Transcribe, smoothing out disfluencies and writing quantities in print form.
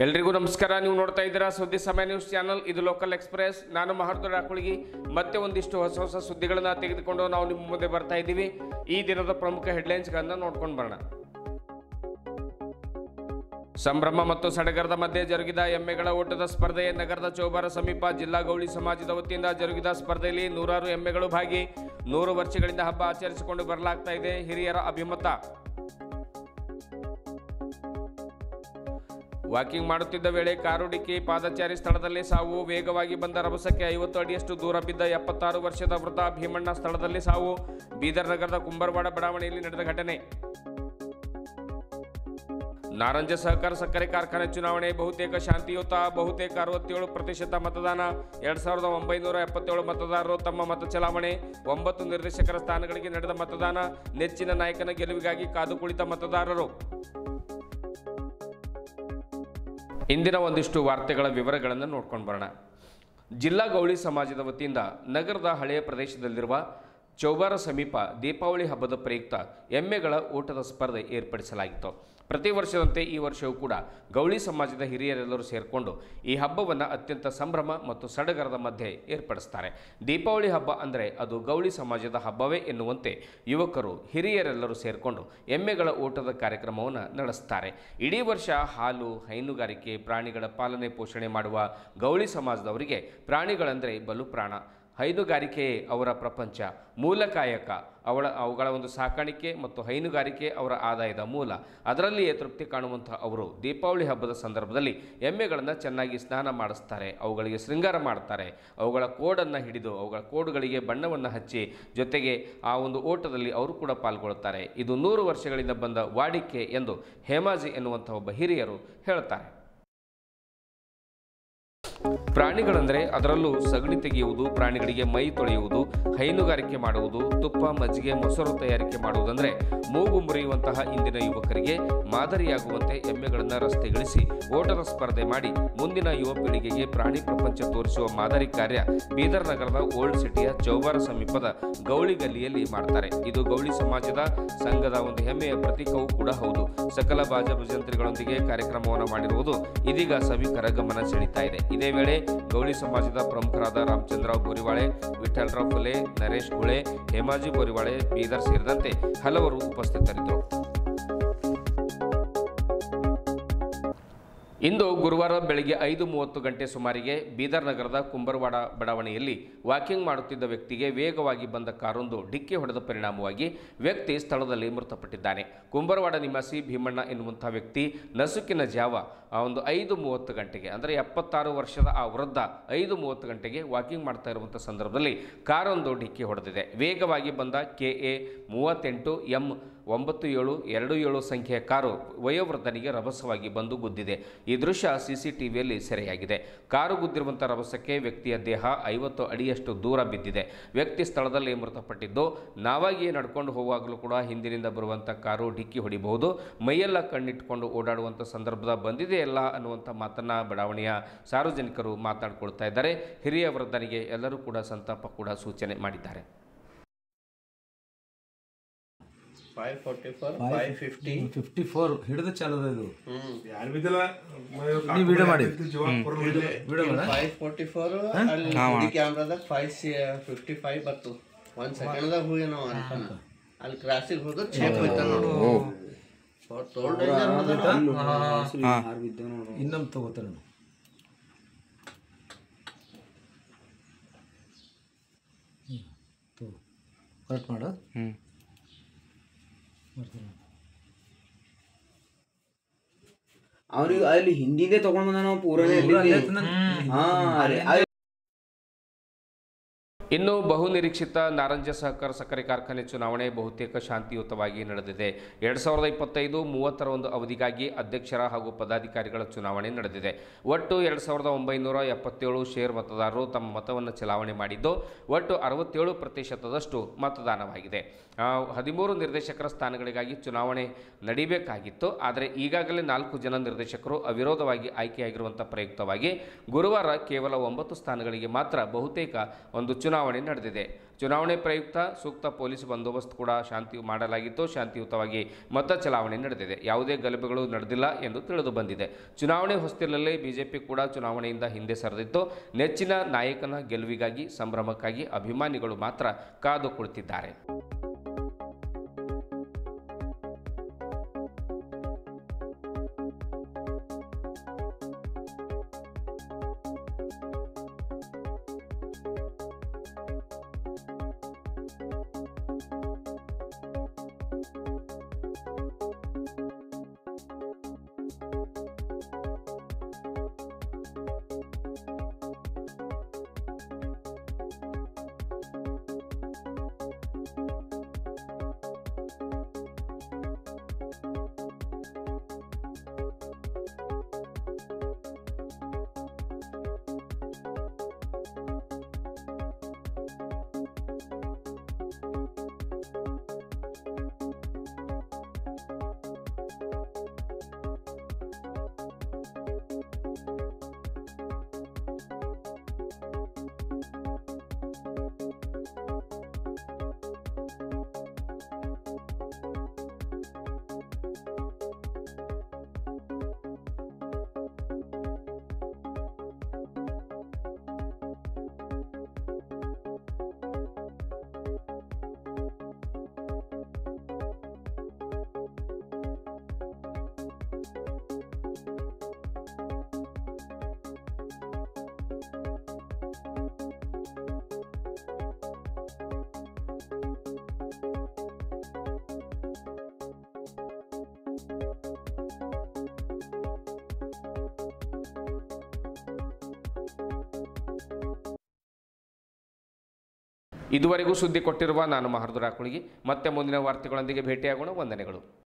ಎಲ್ರಿಗೂ ನಮಸ್ಕಾರ. ನೀವು ನೋಡ್ತಾ ಇದ್ದೀರಾ ಸುದ್ದಿ ಸಮಯ ನ್ಯೂಸ್ ಚಾನಲ್. ಇದು ಲೋಕಲ್ ಎಕ್ಸ್ಪ್ರೆಸ್. ನಾನು ಮಹರ್ದೊಡ್ಡ ಅಕುಳಗಿ. ಮತ್ತೆ ಒಂದಿಷ್ಟು ಹೊಸ ಸುದ್ದಿಗಳನ್ನು ತೆಗೆದುಕೊಂಡು ನಾವು ನಿಮ್ಮ ಮುಂದೆ ಬರ್ತಾ ಇದ್ದೀವಿ. ಈ ದಿನದ ಪ್ರಮುಖ ಹೆಡ್ಲೈನ್ಸ್ಗಳನ್ನು ನೋಡ್ಕೊಂಡು ಬರೋಣ. ಸಂಭ್ರಮ ಮತ್ತು ಸಡಗರದ ಮಧ್ಯೆ ಜರುಗಿದ ಎಮ್ಮೆಗಳ ಓಟದ ಸ್ಪರ್ಧೆ. ನಗರದ ಚೌಬಾರ ಸಮೀಪ ಜಿಲ್ಲಾ ಗೌಳಿ ಸಮಾಜದ ವತಿಯಿಂದ ಜರುಗಿದ ಸ್ಪರ್ಧೆಯಲ್ಲಿ ನೂರಾರು ಎಮ್ಮೆಗಳು ಭಾಗಿ 100 ವರ್ಷಗಳಿಂದ ಹಬ್ಬ ಆಚರಿಸಿಕೊಂಡು ಬರಲಾಗ್ತಾ ಇದೆ. ಹಿರಿಯರ ಅಭಿಮತ. ವಾಕಿಂಗ್ ಮಾಡುತ್ತಿದ್ದ ವೇಳೆ ಕಾರು ಡಿಕ್ಕಿ, ಪಾದಚಾರಿ ಸ್ಥಳದಲ್ಲಿ ಸಾವು. ವೇಗವಾಗಿ ಬಂದ ರಭಸಕ್ಕೆ 50 ಅಡಿಯಷ್ಟು ದೂರ ಬಿದ್ದ 76 ವರ್ಷದ ವೃದ್ಧ ಭೀಮಣ್ಣ ಸ್ಥಳದಲ್ಲಿ ಸಾವು. ಬೀದರ್ ನಗರದ ಕುಂಬರವಾಡ ಬಡಾವಣೆಯಲ್ಲಿ ನಡೆದ ಘಟನೆ. ನಾರಂಜ ಸಹಕಾರ ಸಕ್ಕರೆ ಕಾರ್ಖಾನೆ ಚುನಾವಣೆ ಬಹುತೇಕ ಶಾಂತಿಯುತ. ಬಹುತೇಕ 67% ಮತದಾನ. 2977 ಮತದಾರರು ತಮ್ಮ ಮತ ಚಲಾವಣೆ. 9 ನಿರ್ದೇಶಕರ ಸ್ಥಾನಗಳಿಗೆ ನಡೆದ ಮತದಾನ. ನೆಚ್ಚಿನ ನಾಯಕನ ಗೆಲುವಿಗಾಗಿ ಕಾದು ಕುಳಿತ ಮತದಾರರು. ಇಂದಿನ ಒಂದಿಷ್ಟು ವಾರ್ತೆಗಳ ವಿವರಗಳನ್ನು ನೋಡ್ಕೊಂಡು ಬರೋಣ. ಜಿಲ್ಲಾ ಗೌಳಿ ಸಮಾಜದ ವತಿಯಿಂದ ನಗರದ ಹಳೆಯ ಪ್ರದೇಶದಲ್ಲಿರುವ ಚೌಬಾರ ಸಮೀಪ ದೀಪಾವಳಿ ಹಬ್ಬದ ಪ್ರಯುಕ್ತ ಎಮ್ಮೆಗಳ ಓಟದ ಸ್ಪರ್ಧೆ ಏರ್ಪಡಿಸಲಾಗಿತ್ತು. ಪ್ರತಿ ವರ್ಷದಂತೆ ಈ ವರ್ಷವೂ ಕೂಡ ಗೌಳಿ ಸಮಾಜದ ಹಿರಿಯರೆಲ್ಲರೂ ಸೇರಿಕೊಂಡು ಈ ಹಬ್ಬವನ್ನು ಅತ್ಯಂತ ಸಂಭ್ರಮ ಮತ್ತು ಸಡಗರದ ಮಧ್ಯೆ ಏರ್ಪಡಿಸ್ತಾರೆ. ದೀಪಾವಳಿ ಹಬ್ಬ ಅಂದರೆ ಅದು ಗೌಳಿ ಸಮಾಜದ ಹಬ್ಬವೇ ಎನ್ನುವಂತೆ ಯುವಕರು ಹಿರಿಯರೆಲ್ಲರೂ ಸೇರಿಕೊಂಡು ಎಮ್ಮೆಗಳ ಓಟದ ಕಾರ್ಯಕ್ರಮವನ್ನು ನಡೆಸ್ತಾರೆ. ಇಡೀ ವರ್ಷ ಹಾಲು, ಹೈನುಗಾರಿಕೆ, ಪ್ರಾಣಿಗಳ ಪಾಲನೆ ಪೋಷಣೆ ಮಾಡುವ ಗೌಳಿ ಸಮಾಜದವರಿಗೆ ಪ್ರಾಣಿಗಳಂದರೆ ಬಲು ಪ್ರಾಣ. ಹೈನುಗಾರಿಕೆಯೇ ಅವರ ಪ್ರಪಂಚ, ಮೂಲ ಕಾಯಕ. ಅವುಗಳ ಒಂದು ಸಾಕಾಣಿಕೆ ಮತ್ತು ಹೈನುಗಾರಿಕೆ ಅವರ ಆದಾಯದ ಮೂಲ. ಅದರಲ್ಲಿಯೇ ತೃಪ್ತಿ ಕಾಣುವಂತಹ ಅವರು ದೀಪಾವಳಿ ಹಬ್ಬದ ಸಂದರ್ಭದಲ್ಲಿ ಎಮ್ಮೆಗಳನ್ನು ಚೆನ್ನಾಗಿ ಸ್ನಾನ ಮಾಡಿಸ್ತಾರೆ, ಅವುಗಳಿಗೆ ಶೃಂಗಾರ ಮಾಡ್ತಾರೆ, ಅವುಗಳ ಕೋಡನ್ನು ಹಿಡಿದು ಅವುಗಳ ಕೋಡುಗಳಿಗೆ ಬಣ್ಣವನ್ನು ಹಚ್ಚಿ ಜೊತೆಗೆ ಆ ಒಂದು ಓಟದಲ್ಲಿ ಅವರು ಕೂಡ ಪಾಲ್ಗೊಳ್ಳುತ್ತಾರೆ. ಇದು 100 ವರ್ಷಗಳಿಂದ ಬಂದ ವಾಡಿಕೆ ಎಂದು ಹೇಮಾಜಿ ಎನ್ನುವಂಥ ಒಬ್ಬ ಹಿರಿಯರು ಹೇಳ್ತಾರೆ. ಪ್ರಾಣಿಗಳಂದರೆ ಅದರಲ್ಲೂ ಸಗಣಿ ತೆಗೆಯುವುದು, ಪ್ರಾಣಿಗಳಿಗೆ ಮೈ ತೊಳೆಯುವುದು, ಹೈನುಗಾರಿಕೆ ಮಾಡುವುದು, ತುಪ್ಪ, ಮಜ್ಜಿಗೆ, ಮೊಸರು ತಯಾರಿಕೆ ಮಾಡುವುದಂದರೆ ಮೂಗು ಮುರಿಯುವಂತಹ ಇಂದಿನ ಯುವಕರಿಗೆ ಮಾದರಿಯಾಗುವಂತೆ ಎಮ್ಮೆಗಳನ್ನು ರಸ್ತೆಗಿಳಿಸಿ ಓಟದ ಸ್ಪರ್ಧೆ ಮಾಡಿ ಮುಂದಿನ ಯುವ ಪೀಳಿಗೆಗೆ ಪ್ರಾಣಿ ಪ್ರಪಂಚ ತೋರಿಸುವ ಮಾದರಿ ಕಾರ್ಯ ಬೀದರ್ ನಗರದ ಓಲ್ಡ್ ಸಿಟಿಯ ಚೌಬಾರ ಸಮೀಪದ ಗೌಳಿ ಗಲ್ಲಿಯಲ್ಲಿ ಮಾಡ್ತಾರೆ. ಇದು ಗೌಳಿ ಸಮಾಜದ ಸಂಘದ ಒಂದು ಹೆಮ್ಮೆಯ ಪ್ರತೀಕವೂ ಕೂಡ ಹೌದು. ಸಕಲ ಬಾಜ ಭಜಂತ್ರಿಗಳೊಂದಿಗೆ ಕಾರ್ಯಕ್ರಮವನ್ನು ಮಾಡಿರುವುದು ಇದೀಗ ಸಭಿಕರ ಗಮನ ಸೆಳೀತಾ ಇದೆ. ಇದೇ ವೇಳೆ ಗೌಳಿ ಸಮಾಜದ ಪ್ರಮುಖರಾದ ರಾಮಚಂದ್ರರಾವ್ ಬೋರಿವಾಳೆ, ವಿಠಲರಾವ್ ಫುಲೆ, ನರೇಶ್ ಗುಳೆ, ಹೇಮಾಜಿ ಬೋರಿವಾಳೆ, ಬೀದರ್ ಸೇರಿದಂತೆ ಹಲವರು ಉಪಸ್ಥಿತರಿದ್ದರು. ಇಂದು ಗುರುವಾರ ಬೆಳಗ್ಗೆ 5:30 ಗಂಟೆ ಸುಮಾರಿಗೆ ಬೀದರ್ ನಗರದ ಕುಂಬರವಾಡ ಬಡಾವಣೆಯಲ್ಲಿ ವಾಕಿಂಗ್ ಮಾಡುತ್ತಿದ್ದ ವ್ಯಕ್ತಿಗೆ ವೇಗವಾಗಿ ಬಂದ ಕಾರೊಂದು ಡಿಕ್ಕಿ ಹೊಡೆದ ಪರಿಣಾಮವಾಗಿ ವ್ಯಕ್ತಿ ಸ್ಥಳದಲ್ಲಿ ಮೃತಪಟ್ಟಿದ್ದಾನೆ. ಕುಂಬರವಾಡ ನಿವಾಸಿ ಭೀಮಣ್ಣ ಎನ್ನುವಂಥ ವ್ಯಕ್ತಿ ನಸುಕಿನ ಜಾವ ಒಂದು 5:30 ಗಂಟೆಗೆ ಅಂದರೆ 76 ವರ್ಷದ ಆ ವೃದ್ಧ 5:30 ಗಂಟೆಗೆ ವಾಕಿಂಗ್ ಮಾಡ್ತಾ ಇರುವಂಥ ಸಂದರ್ಭದಲ್ಲಿ ಕಾರೊಂದು ಡಿಕ್ಕಿ ಹೊಡೆದಿದೆ. ವೇಗವಾಗಿ ಬಂದ KA 38 M 9727 ಸಂಖ್ಯೆಯ ಕಾರು ವಯೋವೃದ್ಧನಿಗೆ ರಭಸವಾಗಿ ಬಂದು ಗುದ್ದಿದೆ. ಈ ದೃಶ್ಯ CCTVಯಲ್ಲಿ ಸೆರೆಯಾಗಿದೆ. ಕಾರು ಗುದ್ದಿರುವಂಥ ರಭಸಕ್ಕೆ ವ್ಯಕ್ತಿಯ ದೇಹ 50 ಅಡಿಯಷ್ಟು ದೂರ ಬಿದ್ದಿದೆ. ವ್ಯಕ್ತಿ ಸ್ಥಳದಲ್ಲಿ ಮೃತಪಟ್ಟಿದ್ದು, ನಾವಾಗಿಯೇ ನಡ್ಕೊಂಡು ಹೋಗುವಾಗಲೂ ಕೂಡ ಹಿಂದಿನಿಂದ ಬರುವಂಥ ಕಾರು ಡಿಕ್ಕಿ ಹೊಡಿಬಹುದು, ಮೈಯೆಲ್ಲ ಕಣ್ಣಿಟ್ಕೊಂಡು ಓಡಾಡುವಂಥ ಸಂದರ್ಭದ ಬಂದಿದೆಯಲ್ಲ ಅನ್ನುವಂಥ ಮಾತನ್ನು ಬಡಾವಣೆಯ ಸಾರ್ವಜನಿಕರು ಮಾತನಾಡ್ಕೊಳ್ತಾ ಇದ್ದಾರೆ. ಹಿರಿಯ ವೃದ್ಧನಿಗೆ ಎಲ್ಲರೂ ಕೂಡ ಸಂತಾಪ ಕೂಡ ಸೂಚನೆ ಮಾಡಿದ್ದಾರೆ. 544 ಹಿಡಿದು ಚಾಲದ ಇದು ಯಾರು ಬಿದ್ದಲ್ಲ ನೀವು ವಿಡಿಯೋ ಮಾಡಿ 544 ಅಲ್ಲಿ ಕ್ಯಾಮ್ರಾದಾಗ 555 ಬತ್ತು 1 ಸೆಕೆಂಡ್ದಾಗ ಹೋಗಿ ನಾವು ಅನ್ಕೊಂಡ ಅಲ್ಲಿ ಕ್ರಾಸಿಗೆ ಹೋದ್ರೆ ಚೇಪ್ ಹೋಯ್ತ ನೋಡು ತೋಲ್ ಡೇಂಜರ್ ಹೋದ ಇನ್ನೊಂದು ತಗೋತಾರೆ ಕರೆಕ್ಟ್ ಮಾಡು ಅವ್ರಿಗೆ ಅಲ್ಲಿ ಹಿಂದಿದೆ ತಗೊಂಡ್ ಬಂದ ನಾವು ಪೂರನೇ ಇನ್ನು ಬಹುನಿರೀಕ್ಷಿತ ನಾರಂಜ ಸಹಕಾರ ಸಕ್ಕರೆ ಕಾರ್ಖಾನೆ ಚುನಾವಣೆ ಬಹುತೇಕ ಶಾಂತಿಯುತವಾಗಿ ನಡೆದಿದೆ. 2025 30ರ ಒಂದು ಅವಧಿಗಾಗಿ ಅಧ್ಯಕ್ಷರ ಹಾಗೂ ಪದಾಧಿಕಾರಿಗಳ ಚುನಾವಣೆ ನಡೆದಿದೆ. ಒಟ್ಟು 2977 ಶೇರ್ ಮತದಾರರು ತಮ್ಮ ಮತವನ್ನು ಚಲಾವಣೆ ಮಾಡಿದ್ದು ಒಟ್ಟು 67% ಮತದಾನವಾಗಿದೆ. 13 ನಿರ್ದೇಶಕರ ಸ್ಥಾನಗಳಿಗಾಗಿ ಚುನಾವಣೆ ನಡೀಬೇಕಾಗಿತ್ತು. ಆದರೆ ಈಗಾಗಲೇ 4 ಜನ ನಿರ್ದೇಶಕರು ಅವಿರೋಧವಾಗಿ ಆಯ್ಕೆಯಾಗಿರುವಂಥ ಪ್ರಯುಕ್ತವಾಗಿ ಗುರುವಾರ ಕೇವಲ 9 ಸ್ಥಾನಗಳಿಗೆ ಮಾತ್ರ ಬಹುತೇಕ ಒಂದು ಚುನಾವಣೆ ಚುನಾವಣೆ ನಡೆದಿದೆ. ಚುನಾವಣೆ ಪ್ರಯುಕ್ತ ಸೂಕ್ತ ಪೊಲೀಸ್ ಬಂದೋಬಸ್ತ್ ಕೂಡ ಮಾಡಲಾಗಿತ್ತು. ಶಾಂತಿಯುತವಾಗಿ ಮತ ಚಲಾವಣೆ ನಡೆದಿದೆ. ಯಾವುದೇ ಗಲಭೆಗಳು ನಡೆದಿಲ್ಲ ಎಂದು ತಿಳಿದು ಬಂದಿದೆ. ಚುನಾವಣೆ ಹೊಸ್ತಿಲಲ್ಲಿ ಬಿಜೆಪಿ ಕೂಡ ಚುನಾವಣೆಯಿಂದ ಹಿಂದೆ ಸರಿದಿತ್ತು. ನೆಚ್ಚಿನ ನಾಯಕನ ಗೆಲುವಿಗಾಗಿ ಸಂಭ್ರಮಕ್ಕಾಗಿ ಅಭಿಮಾನಿಗಳು ಮಾತ್ರ ಕಾದು ಕುಳಿತಿದ್ದಾರೆ. ಇದುವರೆಗೂ ಸುದ್ದಿ ಕೊಟ್ಟಿರುವ ನಾನು ಮಹರ್ದುರಾ ಕುಣಿಗಿ. ಮತ್ತೆ ಮುಂದಿನ ವಾರ್ತೆಗಳೊಂದಿಗೆ ಭೇಟಿಯಾಗೋಣ. ವಂದನೆಗಳು.